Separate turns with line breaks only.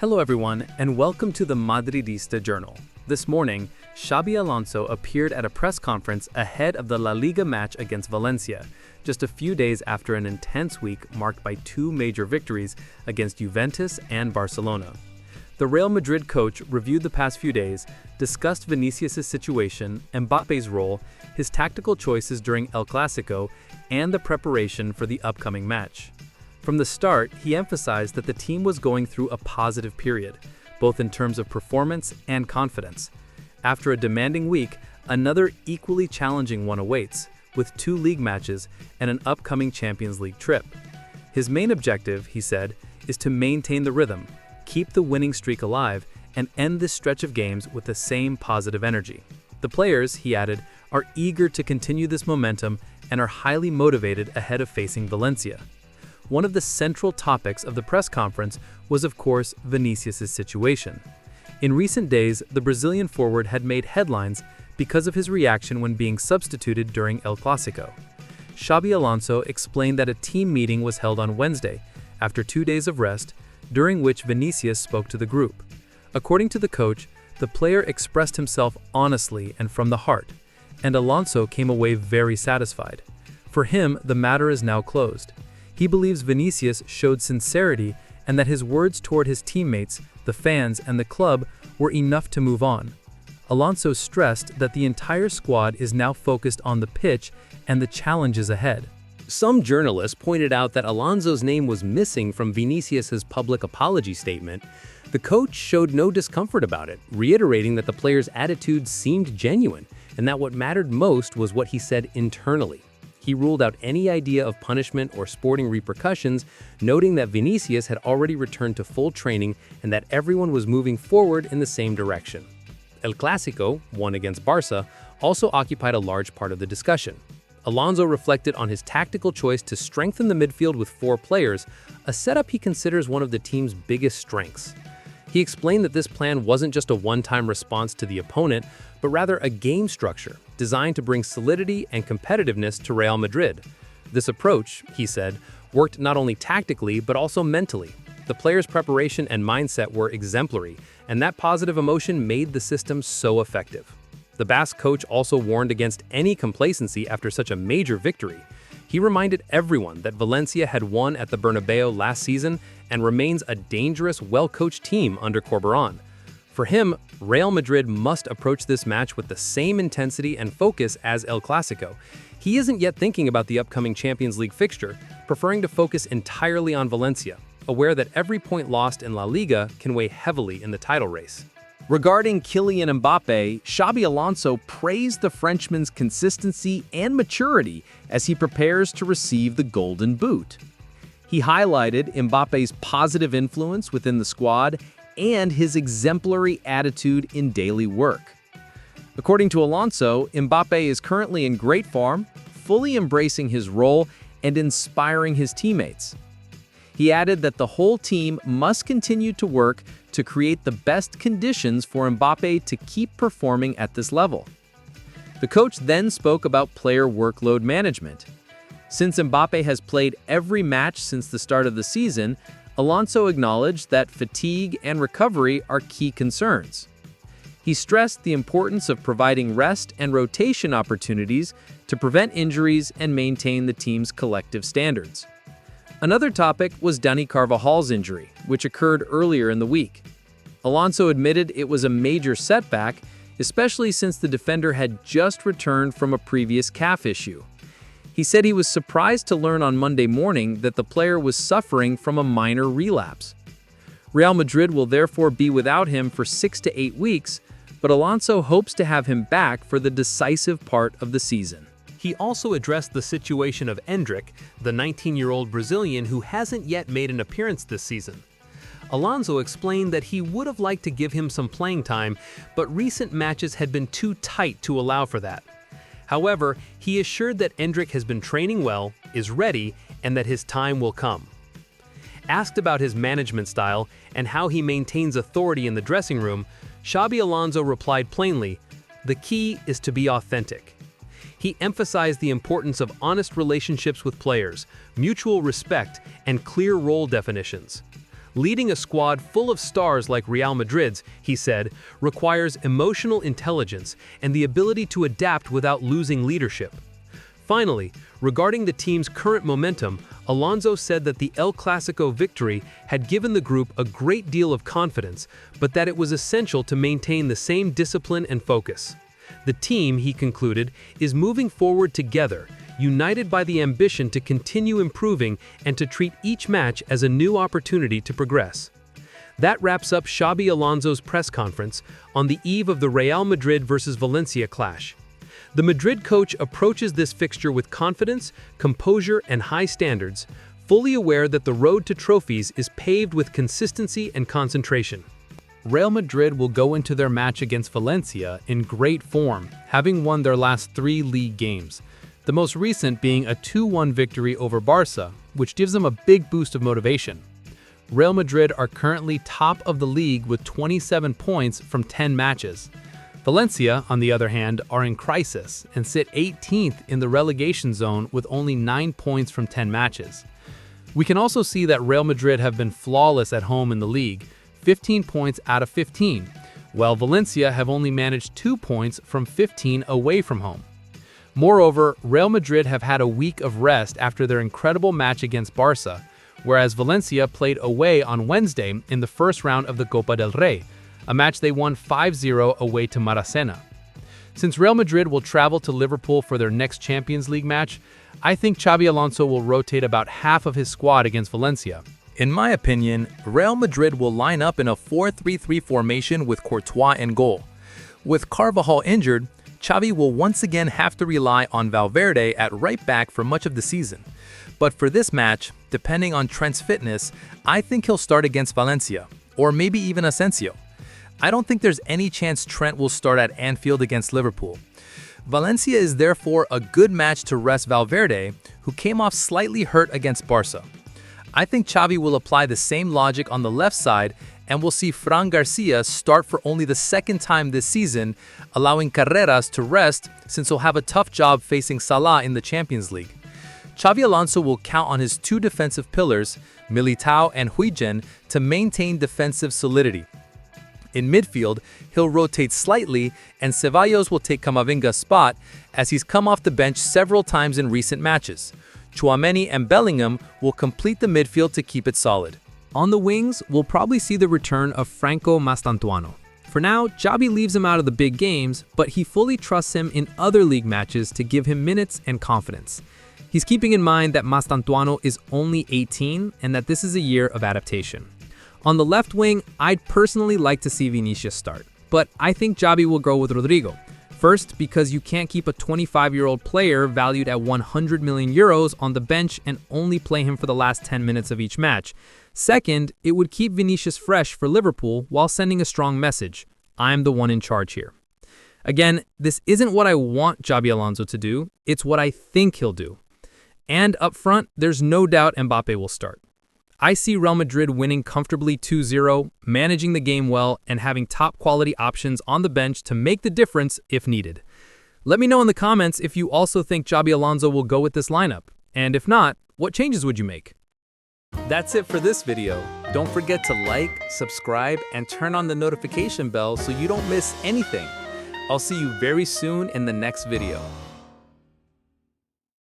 Hello everyone, and welcome to the Madridista Journal. This morning, Xabi Alonso appeared at a press conference ahead of the La Liga match against Valencia, just a few days after an intense week marked by two major victories against Juventus and Barcelona. The Real Madrid coach reviewed the past few days, discussed Vinicius' situation, Mbappé's role, his tactical choices during El Clásico, and the preparation for the upcoming match. From the start, he emphasized that the team was going through a positive period, both in terms of performance and confidence. After a demanding week, another equally challenging one awaits, with two league matches and an upcoming Champions League trip. His main objective, he said, is to maintain the rhythm, keep the winning streak alive, and end this stretch of games with the same positive energy. The players, he added, are eager to continue this momentum and are highly motivated ahead of facing Valencia. One of the central topics of the press conference was, of course, Vinicius' situation. In recent days, the Brazilian forward had made headlines because of his reaction when being substituted during El Clásico. Xabi Alonso explained that a team meeting was held on Wednesday, after 2 days of rest, during which Vinicius spoke to the group. According to the coach, the player expressed himself honestly and from the heart, and Alonso came away very satisfied. For him, the matter is now closed. He believes Vinicius showed sincerity and that his words toward his teammates, the fans, and the club were enough to move on. Alonso stressed that the entire squad is now focused on the pitch and the challenges ahead.
Some journalists pointed out that Alonso's name was missing from Vinicius' public apology statement. The coach showed no discomfort about it, reiterating that the player's attitude seemed genuine and that what mattered most was what he said internally. He ruled out any idea of punishment or sporting repercussions, noting that Vinicius had already returned to full training and that everyone was moving forward in the same direction. El Clásico, won against Barca, also occupied a large part of the discussion. Alonso reflected on his tactical choice to strengthen the midfield with 4 players, a setup he considers one of the team's biggest strengths. He explained that this plan wasn't just a one-time response to the opponent, but rather a game structure designed to bring solidity and competitiveness to Real Madrid. This approach, he said, worked not only tactically but also mentally. The players' preparation and mindset were exemplary, and that positive emotion made the system so effective. The Basque coach also warned against any complacency after such a major victory. He reminded everyone that Valencia had won at the Bernabeu last season and remains a dangerous, well-coached team under Corberán. For him, Real Madrid must approach this match with the same intensity and focus as El Clásico. He isn't yet thinking about the upcoming Champions League fixture, preferring to focus entirely on Valencia, aware that every point lost in La Liga can weigh heavily in the title race.
Regarding Kylian Mbappé, Xabi Alonso praised the Frenchman's consistency and maturity as he prepares to receive the Golden Boot. He highlighted Mbappé's positive influence within the squad and his exemplary attitude in daily work. According to Alonso, Mbappé is currently in great form, fully embracing his role and inspiring his teammates. He added that the whole team must continue to work to create the best conditions for Mbappé to keep performing at this level. The coach then spoke about player workload management. Since Mbappé has played every match since the start of the season, Alonso acknowledged that fatigue and recovery are key concerns. He stressed the importance of providing rest and rotation opportunities to prevent injuries and maintain the team's collective standards. Another topic was Dani Carvajal's injury, which occurred earlier in the week. Alonso admitted it was a major setback, especially since the defender had just returned from a previous calf issue. He said he was surprised to learn on Monday morning that the player was suffering from a minor relapse. Real Madrid will therefore be without him for 6 to 8 weeks, but Alonso hopes to have him back for the decisive part of the season.
He also addressed the situation of Endrick, the 19-year-old Brazilian who hasn't yet made an appearance this season. Alonso explained that he would have liked to give him some playing time, but recent matches had been too tight to allow for that. However, he assured that Endrick has been training well, is ready, and that his time will come. Asked about his management style and how he maintains authority in the dressing room, Xabi Alonso replied plainly, "The key is to be authentic." He emphasized the importance of honest relationships with players, mutual respect, and clear role definitions. Leading a squad full of stars like Real Madrid's, he said, requires emotional intelligence and the ability to adapt without losing leadership. Finally, regarding the team's current momentum, Alonso said that the El Clásico victory had given the group a great deal of confidence, but that it was essential to maintain the same discipline and focus. The team, he concluded, is moving forward together, united by the ambition to continue improving and to treat each match as a new opportunity to progress. That wraps up Xabi Alonso's press conference on the eve of the Real Madrid versus Valencia clash. The Madrid coach approaches this fixture with confidence, composure, and high standards, fully aware that the road to trophies is paved with consistency and concentration.
Real Madrid will go into their match against Valencia in great form, having won their last 3 league games, the most recent being a 2-1 victory over Barca, which gives them a big boost of motivation. Real Madrid are currently top of the league with 27 points from 10 matches. Valencia, on the other hand, are in crisis and sit 18th in the relegation zone with only 9 points from 10 matches. We can also see that Real Madrid have been flawless at home in the league, 15 points out of 15, while Valencia have only managed 2 points from 15 away from home. Moreover, Real Madrid have had a week of rest after their incredible match against Barca, whereas Valencia played away on Wednesday in the first round of the Copa del Rey, a match they won 5-0 away to Maracena. Since Real Madrid will travel to Liverpool for their next Champions League match, I think Xabi Alonso will rotate about half of his squad against Valencia.
In my opinion, Real Madrid will line up in a 4-3-3 formation with Courtois in goal. With Carvajal injured, Xavi will once again have to rely on Valverde at right back for much of the season. But for this match, depending on Trent's fitness, I think he'll start against Valencia, or maybe even Asensio. I don't think there's any chance Trent will start at Anfield against Liverpool. Valencia is therefore a good match to rest Valverde, who came off slightly hurt against Barca. I think Xavi will apply the same logic on the left side, and we'll see Fran Garcia start for only the second time this season, allowing Carreras to rest since he'll have a tough job facing Salah in the Champions League. Xabi Alonso will count on his 2 defensive pillars, Militao and Huijsen, to maintain defensive solidity. In midfield, he'll rotate slightly, and Ceballos will take Camavinga's spot as he's come off the bench several times in recent matches. Tchouaméni and Bellingham will complete the midfield to keep it solid.
On the wings, we'll probably see the return of Franco Mastantuano. For now, Xabi leaves him out of the big games, but he fully trusts him in other league matches to give him minutes and confidence. He's keeping in mind that Mastantuano is only 18 and that this is a year of adaptation. On the left wing, I'd personally like to see Vinicius start, but I think Xabi will go with Rodrigo. First, because you can't keep a 25-year-old player valued at 100 million euros on the bench and only play him for the last 10 minutes of each match. Second, it would keep Vinicius fresh for Liverpool while sending a strong message. I'm the one in charge here. Again, this isn't what I want Xabi Alonso to do, it's what I think he'll do. And up front, there's no doubt Mbappé will start. I see Real Madrid winning comfortably 2-0, managing the game well, and having top-quality options on the bench to make the difference if needed. Let me know in the comments if you also think Xabi Alonso will go with this lineup. And if not, what changes would you make? That's it for this video. Don't forget to like, subscribe, and turn on the notification bell so you don't miss anything. I'll see you very soon in the next video.